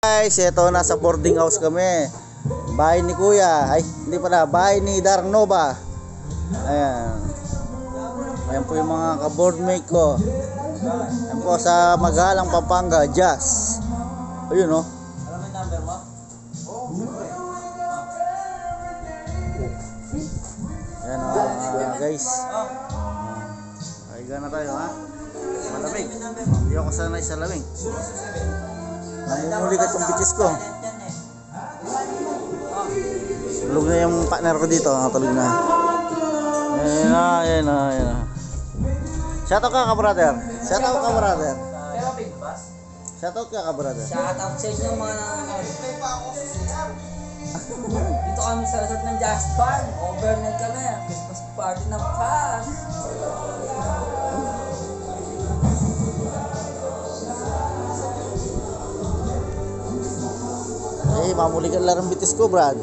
Guys, ito nasa boarding house kami. Bahay ni Kuya. Ay, hindi pala, bahay ni Darang Nova. Ayan. Ayan po yung mga ka-boardmate ko. Ayan po sa Magalang, Pampanga, Jazz. Ayun oh. Alam mo yung number mo? Ayan guys. Kaiga na tayo ha. Malamig. Hindi ako sanay sa lamig. Namumuli ka itong bitis ko. Tulog na yung partner ko dito. Tulog na. Ayan na, ayan na, ayan na. Shoutout ka brother. Shoutout ka brother. Pero big boss? Shoutout ka brother. Shoutout sa inyo mga nanonood. Dito kami sa resort ng Jazz Bar. Overnight kami. Christmas party ng Pass. Eh, mamuli ka lang ng bitis ko, Brad.